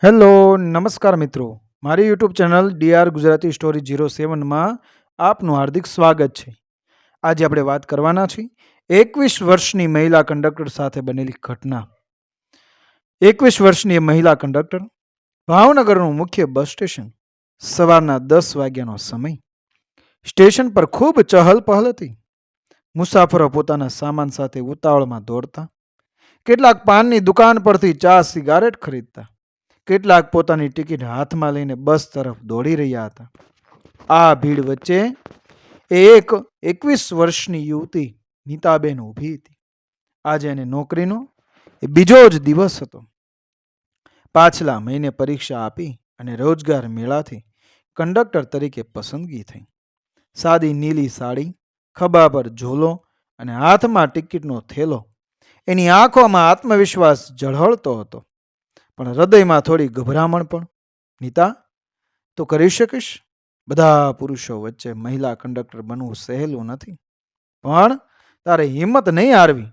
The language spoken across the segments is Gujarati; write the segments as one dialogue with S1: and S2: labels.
S1: હેલો નમસ્કાર મિત્રો, મારી YouTube channel DR Gujarati story 07માં આપનું હાર્દિક સ્વાગત છે. આજે આપણે વાત કરવાના છીએ 21 વર્ષની મહિલા કંડક્ટર સાથે બનેલી ઘટના. 21 વર્ષની મહિલા કંડક્ટર, ભાવનગરનું મુખ્ય બસ સ્ટેશન, સવારના 10 વાગ્યાનો સમય. સ્ટેશન પર ખૂબ ચહલ પહલ હતી. મુસાફરો પોતાના સામાન સાથે ઉતાવળમાં દોડતા, કેટલાક પાનની દુકાન પરથી ચા સિગારેટ ખરીદતા, કેટલાક પોતાની ટિકિટ હાથમાં લઈને બસ તરફ દોડી રહ્યા હતા. આ ભીડ વચ્ચે એક 21 વર્ષની યુવતી નીતાબેન ઊભી હતી. આજે એને નોકરીનો બીજો જ દિવસ હતો. પાછલા મહિને પરીક્ષા આપી અને રોજગાર મેળાથી કંડક્ટર તરીકે પસંદગી થઈ. સાદી નીલી સાડી, ખભા પર ઝોલો અને હાથમાં ટિકિટનો થેલો. એની આંખોમાં આત્મવિશ્વાસ ઝળહળતો હતો, પણ હૃદયમાં થોડી ગભરામણ પણ. નીતા, તો કરી શકીશ? બધા પુરુષો વચ્ચે મહિલા કંડક્ટર બનવું સહેલું નથી, પણ તારે હિંમત નહીં હારવી,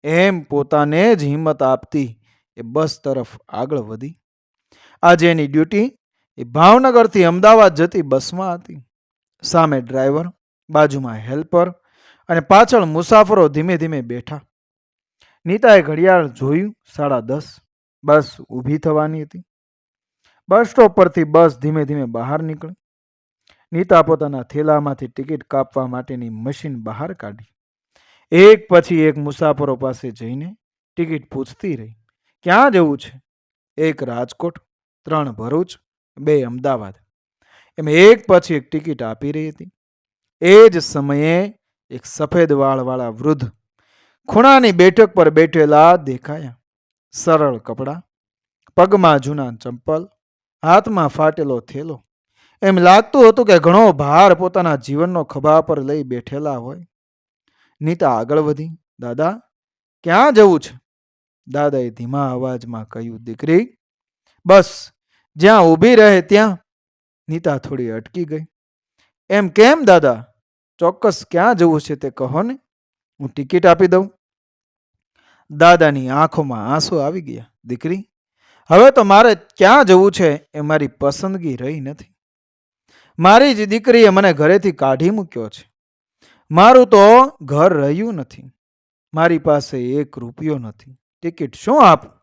S1: એમ પોતાને જ હિંમત આપતી એ બસ તરફ આગળ વધી. આજે એની ડ્યુટી એ ભાવનગરથી અમદાવાદ જતી બસમાં હતી. સામે ડ્રાઈવર, બાજુમાં હેલ્પર અને પાછળ મુસાફરો ધીમે ધીમે બેઠા. નીતાએ ઘડિયાળ જોયું, 10:30. બસ ઊભી થવાની હતી. બસ સ્ટોપ પરથી બસ ધીમે ધીમે બહાર નીકળી. નીતા પોતાના થેલામાંથી ટિકિટ કાપવા માટેની મશીન બહાર કાઢી. એક પછી એક મુસાફરો પાસે જઈને ટિકિટ પૂછતી રહી. ક્યાં જવું છે? 1 રાજકોટ, 3 ભરૂચ, 2 અમદાવાદ. એમ એક પછી એક ટિકિટ આપી રહી હતી. એ જ સમયે એક સફેદ વાળવાળા વૃદ્ધ ખૂણાની બેઠક પર બેઠેલા દેખાયા. સરળ કપડાં, પગમાં જૂના ચંપલ, હાથમાં ફાટેલો થેલો. એમ લાગતું હતું કે ઘણો ભાર પોતાના જીવનનો ખભા પર લઈ બેઠેલા હોય. નીતા આગળ વધી. દાદા, ક્યાં જવું છે? દાદાએ ધીમા અવાજમાં કહ્યું, દીકરી, બસ જ્યાં ઊભી રહે ત્યાં. નીતા થોડી અટકી ગઈ. એમ કેમ દાદા? ચોક્કસ ક્યાં જવું છે તે કહો ને, હું ટિકિટ આપી દઉં. દાદાની આંખોમાં આંસુ આવી ગયા. દીકરી, હવે તો મારે ક્યાં જવું છે એ મારી પસંદગી રહી નથી. મારી જ દીકરીએ મને ઘરેથી કાઢી મૂક્યો છે. મારું તો ઘર રહ્યું નથી. મારી પાસે 1 રૂપિયો નથી. ટિકિટ શું આપું?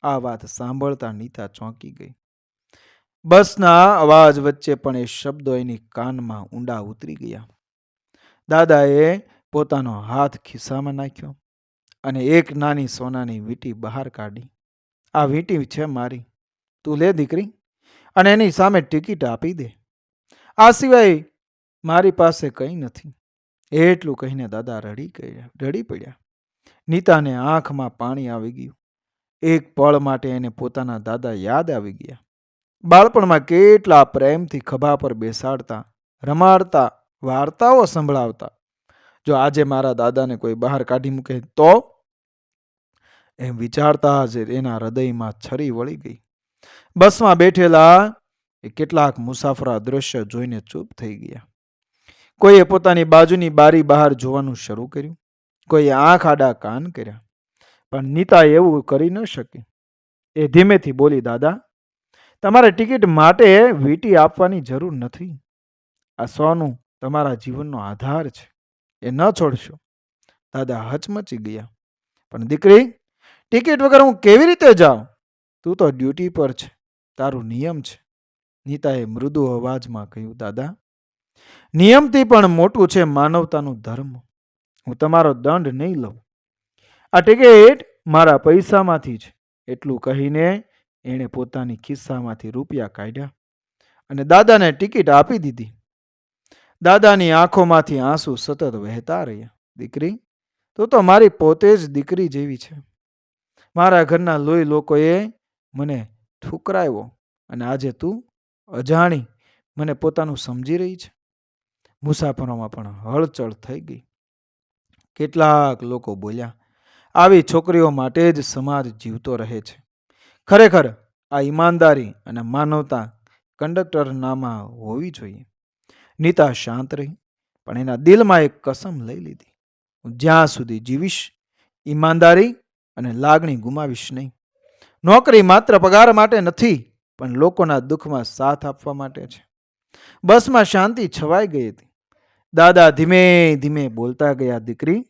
S1: આ વાત સાંભળતા નીતા ચોંકી ગઈ. બસના અવાજ વચ્ચે પણ એ શબ્દો એની કાનમાં ઊંડા ઉતરી ગયા. દાદાએ પોતાનો હાથ ખિસ્સામાં નાખ્યો અને એક નાની સોનાની વીંટી બહાર કાઢી. આ વીંટી છે મારી, તું લે દીકરી, અને એની સામે ટિકિટ આપી દે. આ સિવાય મારી પાસે કંઈ નથી. એટલું કહીને દાદા રડી પડ્યા. નીતાને આંખમાં પાણી આવી ગયું. એક પળ માટે એને પોતાના દાદા યાદ આવી ગયા. બાળપણમાં કેટલા પ્રેમથી ખભા પર બેસાડતા, રમાડતા, વાર્તાઓ સંભળાવતા. જો આજે મારા દાદાને કોઈ બહાર કાઢી મૂકે તો? એમ વિચારતા જ એના હૃદયમાં છરી વળી ગઈ. બસમાં બેઠેલા કેટલાક મુસાફરો દ્રશ્ય જોઈને ચૂપ થઈ ગયા. કોઈએ પોતાની બાજુની બારી બહાર જોવાનું શરૂ કર્યું, કોઈએ આંખ આડા કાન કર્યા. પણ નીતા એવું કરી ન શકી. એ ધીમેથી બોલી, દાદા, તમારે ટિકિટ માટે વીંટી આપવાની જરૂર નથી. આ સોનું તમારા જીવનનો આધાર છે, એ ન છોડશો. દાદા હચમચી ગયા. પણ દીકરી, ટિકિટ વગર હું કેવી રીતે જાઉં? તું તો ડ્યુટી પર છે, તારું નિયમ છે. નીતાએ મૃદુ અવાજમાં કહ્યું, દાદા, નિયમથી પણ મોટું છે માનવતાનું ધર્મ. હું તમારો દંડ નહીં લઉં. આ ટિકિટ મારા પૈસામાંથી છે. એટલું કહીને એણે પોતાની ખિસ્સામાંથી રૂપિયા કાઢ્યા અને દાદાને ટિકિટ આપી દીધી. દાદાની આંખોમાંથી આંસુ સતત વહેતા રહ્યા. દીકરી, તું તો મારી પોતે જ દીકરી જેવી છે. મારા ઘરના લોહી લોકોએ મને ઠુકરાવ્યો અને આજે તું અજાણી મને પોતાનું સમજી રહી છે. મુસાફરોમાં પણ હળચળ થઈ ગઈ. કેટલાક લોકો બોલ્યા, આવી છોકરીઓ માટે જ સમાજ જીવતો રહે છે. ખરેખર આ ઈમાનદારી અને માનવતા કંડક્ટરનામાં હોવી જોઈએ. નીતા શાંત રહી, પણ એના દિલમાં એક કસમ લઈ લીધી. હું જ્યાં સુધી જીવીશ, ઈમાનદારી અને લાગણી ગુમાવીશ નહીં. નોકરી માત્ર પગાર માટે નથી, પણ લોકોના દુઃખમાં સાથ આપવા માટે છે. બસમાં શાંતિ છવાઈ ગઈ હતી. દાદા ધીમે ધીમે બોલતા ગયા, દીકરી,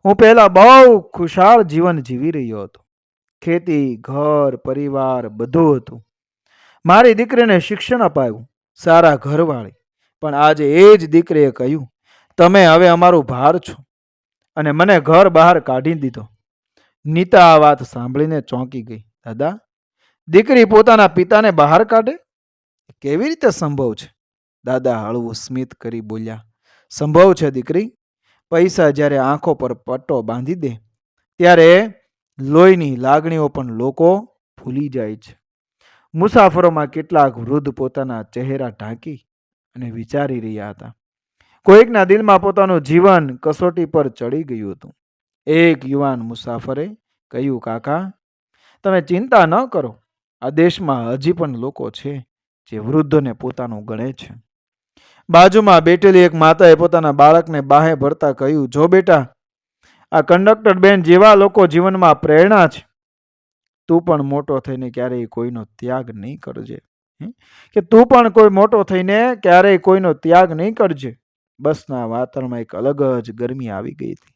S1: હું પહેલા બહુ ખુશાલ જીવન જીવી રહ્યો હતો. ખેતી, ઘર, પરિવાર બધું હતું. મારી દીકરીને શિક્ષણ અપાયું, સારા ઘરવાળી. પણ આજે એ જ દીકરીએ કહ્યું, તમે હવે અમારું ભાર છો, અને મને ઘર બહાર કાઢી દીધો. નીતા આ વાત સાંભળીને ચોંકી ગઈ. દાદા, દીકરી પોતાના પિતાને બહાર કાઢે? કેવી રીતે સંભવ છે? દાદા હળવું સ્મિત કરી બોલ્યા, સંભવ છે દીકરી. પૈસા જ્યારે આંખો પર પટ્ટો બાંધી દે ત્યારે લોહીની લાગણીઓ પણ લોકો ભૂલી જાય છે. મુસાફરોમાં કેટલાક વૃદ્ધ પોતાના ચહેરા ઢાંકી અને વિચારી રહ્યા હતા. કોઈકના દિલમાં પોતાનું જીવન કસોટી પર ચડી ગયું હતું. એક યુવાન મુસાફરે કહ્યું, કાકા, તમે ચિંતા ન કરો. આ દેશમાં હજી પણ લોકો છે જે વૃદ્ધોને પોતાનું ગણે છે. બાજુમાં બેઠેલી એક માતાએ પોતાના બાળકને બાહે ભરતા કહ્યું, જો બેટા, આ કંડક્ટર બેન જેવા લોકો જીવનમાં પ્રેરણા છે. તું પણ મોટો થઈને ક્યારેય કોઈનો ત્યાગ નહીં કરજે. કે તું પણ કોઈ મોટો થઈને ક્યારેય કોઈનો ત્યાગ નહીં કરજે. બસના વાતાવરણમાં એક અલગ જ ગરમી આવી ગઈ હતી.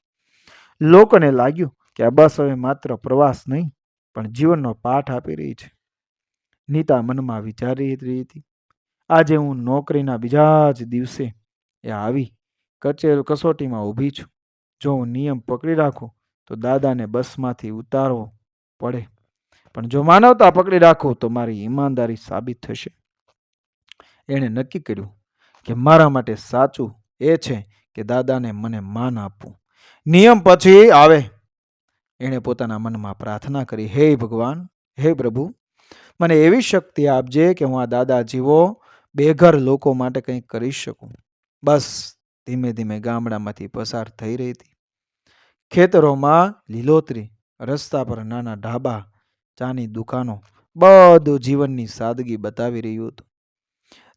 S1: લોકોને લાગ્યું કે આ બસ હવે માત્ર પ્રવાસ નહીં પણ જીવનનો પાઠ આપી રહી છે. નીતા મનમાં વિચારી રહી હતી, આજે હું નોકરીના બીજા જ દિવસે એ આવી કસોટીમાં ઊભી છું. જો હું નિયમ પકડી રાખું તો દાદાને બસમાંથી ઉતારવો પડે, પણ જો માનવતા પકડી રાખું તો મારી ઈમાનદારી સાબિત થશે. એણે નક્કી કર્યું કે મારા માટે સાચું એ છે કે દાદાને મને માન આપવું. નિયમ પછી આવે. એણે પોતાના મનમાં પ્રાર્થના કરી, હે ભગવાન, હે પ્રભુ, મને એવી શક્તિ આપજે કે હું આ દાદા જેવો બેઘર લોકો માટે કંઈક કરી શકું. બસ ધીમે ધીમે ગામડામાંથી પસાર થઈ રહી હતી. ખેતરોમાં લીલોતરી, રસ્તા પર નાના ઢાબા, ચાની દુકાનો, બધું જીવનની સાદગી બતાવી રહ્યું હતું.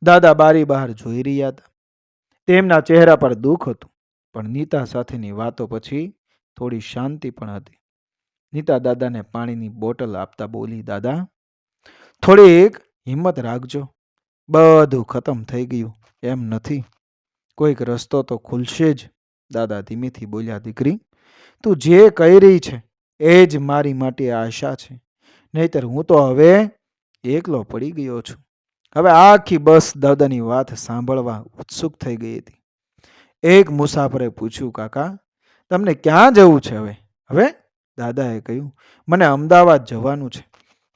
S1: દાદા બારી બહાર જોઈ રહ્યા હતા. તેમના ચહેરા પર દુઃખ હતું, પણ નીતા સાથેની વાતો પછી થોડી શાંતિ પણ હતી. નીતા દાદાને પાણીની બોટલ આપતા બોલી, દાદા, થોડીક હિંમત રાખજો. બધું ખતમ થઈ ગયું એમ નથી. કોઈક રસ્તો તો ખુલશે જ. દાદા ધીમેથી બોલ્યા, દીકરી, તું જે કહી રહી છે એ જ મારી માટે આશા છે. નહીતર હું તો હવે એકલો પડી ગયો છું. હવે આખી બસ દાદાની વાત સાંભળવા ઉત્સુક થઈ ગઈ હતી. એક મુસાફરે પૂછ્યું, કાકા, તમને ક્યાં જવું છે હવે? હવે દાદાએ કહ્યું, મને અમદાવાદ જવાનું છે.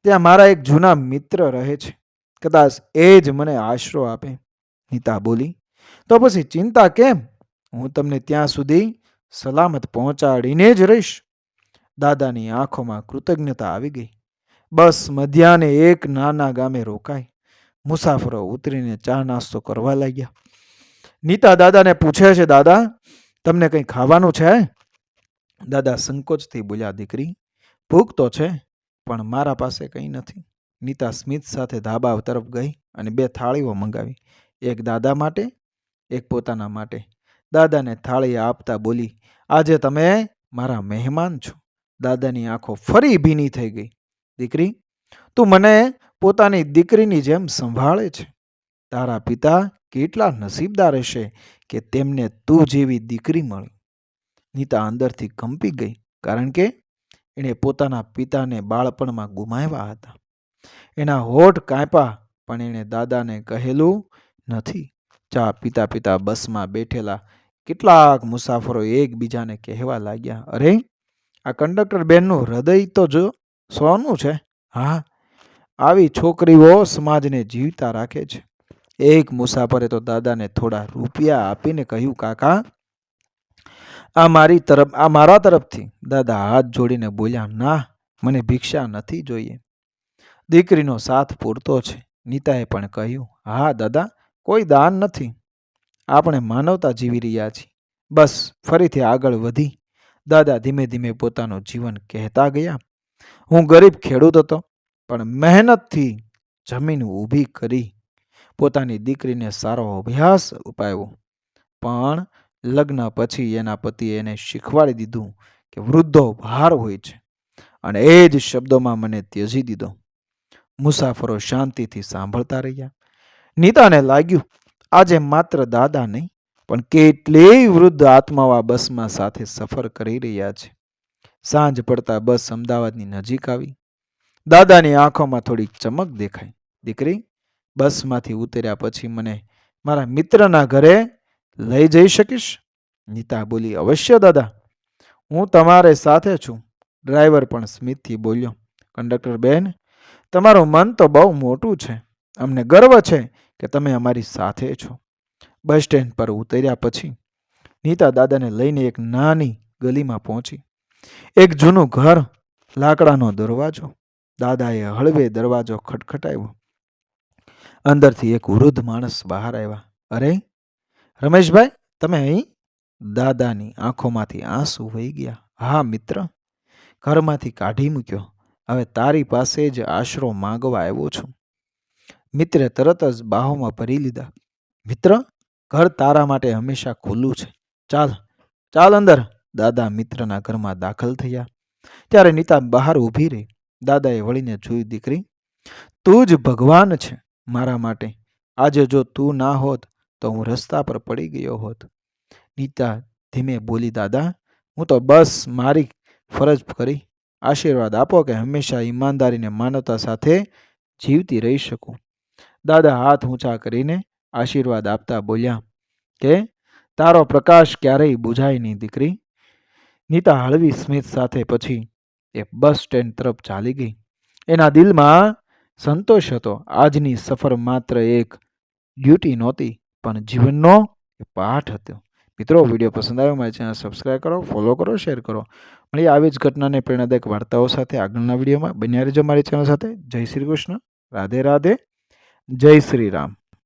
S1: ત્યાં મારા એક જૂના મિત્ર રહે છે. કદાચ એ જ મને આશરો આપે. નીતા બોલી, તો પછી ચિંતા કેમ? હું તમને ત્યાં સુધી સલામત પહોંચાડીને જ રહીશ. દાદાની આંખોમાં કૃતજ્ઞતા આવી ગઈ. બસ મધ્યાહને એક નાના ગામે રોકાઈ. મુસાફરો ઉતરીને ચા નાસ્તો કરવા લાગ્યા. નીતા દાદાને પૂછે છે, દાદા, તમને કંઈ ખાવાનું છે? દાદા સંકોચથી બોલ્યા, દીકરી, ભૂખ તો છે પણ મારા પાસે કંઈ નથી. નીતા સ્મિત સાથે ધાબા તરફ ગઈ અને 2 થાળીઓ મંગાવી. એક દાદા માટે, એક પોતાના માટે. દાદાને થાળી આપતા બોલી, આજે તમે મારા મહેમાન છો. દાદાની આંખો ફરી ભીની થઈ ગઈ. દીકરી, તું મને પોતાની દીકરીની જેમ સંભાળે છે. તારા પિતા કેટલા નસીબદાર હશે કે તેમને તું જેવી દીકરી મળી. નીતા અંદરથી કંપી ગઈ, કારણ કે એણે પોતાના પિતાને બાળપણમાં ગુમાવ્યા હતા. એના હોઠ કાંપ્યા, પણ એણે દાદાને કહેલું નથી. ચા પીતા પીતા બસમાં બેઠેલા કેટલાક મુસાફરો એકબીજાને કહેવા લાગ્યા, અરે, આ કંડક્ટર બેનનું હૃદય તો જો સોનું છે. હા, આવી છોકરીઓ સમાજને જીવતા રાખે છે. એક મુસાફરે તો દાદાને થોડા રૂપિયા આપીને કહ્યું, કાકા, આ મારા તરફથી. દાદા હાથ જોડીને બોલ્યા, ના, મને ભિક્ષા નથી જોઈએ. દીકરીનો સાથ પૂરતો છે. નીતાએ પણ કહ્યું, હા દાદા, કોઈ દાન નથી. આપણે માનવતા જીવી રહ્યા છીએ. બસ ફરીથી આગળ વધી. દાદા ધીમે ધીમે પોતાનું જીવન કહેતા ગયા, હું ગરીબ ખેડૂત હતો, પણ મહેનતથી જમીન ઊભી કરી. પોતાની દીકરીને સારો અભ્યાસ અપાવ્યો. પણ લગ્ન પછી એના પતિએ એને શીખવાડી દીધું કે વૃદ્ધો ભાર હોય છે, અને એ જ શબ્દોમાં મને ત્યજી દીધો. મુસાફરો શાંતિથી સાંભળતા રહ્યા. નીતાને લાગ્યું આજે માત્ર દાદા નહીં પણ કેટલીય વૃદ્ધ આત્માઓ આ બસમાં સાથે સફર કરી રહ્યા છે. સાંજ પડતા બસ અમદાવાદની નજીક આવી. દાદાની આંખોમાં થોડી ચમક દેખાઈ. દીકરી, બસમાંથી ઉતર્યા પછી મને મારા મિત્રના ઘરે લઈ જઈ શકીશ? નીતા બોલી, અવશ્ય દાદા, હું તમારે સાથે છું. ડ્રાઈવર પણ સ્મિતથી બોલ્યો, કંડક્ટર બેન, તમારું મન તો બહુ મોટું છે. અમને ગર્વ છે કે તમે અમારી સાથે છો. બસ સ્ટેન્ડ પર ઉતર્યા પછી નીતા દાદાને લઈને એક નાની ગલીમાં પહોંચી. એક જૂનું ઘર, લાકડાનો દરવાજો. દાદાએ હળવે દરવાજો ખટખટાવ્યો. અંદરથી એક વૃદ્ધ માણસ બહાર આવ્યા. અરે રમેશભાઈ, તમે અહીં? દાદાની આંખોમાંથી આંસુ વહી ગયા. હા મિત્ર, ઘરમાંથી કાઢી મૂક્યો. હવે તારી પાસે જ આશરો માંગવા આવ્યો છું. મિત્રે તરત જ બાહોમાં ભરી લીધા. મિત્ર, ઘર તારા માટે હંમેશા ખુલ્લું છે. ચાલ ચાલ અંદર. દાદા મિત્રના ઘરમાં દાખલ થયા ત્યારે નીતા બહાર ઊભી રહી. દાદાએ વળીને જોયું. દીકરી, તું જ ભગવાન છે મારા માટે. આજે જો તું ના હોત તો હું રસ્તા પર પડી ગયો હોત. નીતા ધીમે બોલી, દાદા, હું તો બસ મારી ફરજ કરી. આશીર્વાદ આપો કે હંમેશા ઈમાનદારીને માનવતા સાથે જીવતી રહી શકું. દાદા હાથ ઊંચા કરીને આશીર્વાદ આપતા બોલ્યા કે તારો પ્રકાશ ક્યારેય બુઝાય નહીં દીકરી. નીતા હળવી સ્મિત સાથે પછી એ બસ સ્ટેન્ડ તરફ ચાલી ગઈ. એના દિલમાં સંતોષ હતો. આજની સફર માત્ર એક ડ્યુટી નહોતી પણ જીવનનો પાઠ હતો. મિત્રો, વિડીયો પસંદ આવ્યો મારી ચેનલ સબસ્ક્રાઈબ કરો, ફોલો કરો, શેર કરો. મળીએ આવી જ ઘટનાને પ્રેરણાદાયક વાર્તાઓ સાથે આગળના વિડીયોમાં. બન્યા રહેજો મારી ચેનલ સાથે. જય શ્રી કૃષ્ણ. રાધે રાધે. જય શ્રી રામ.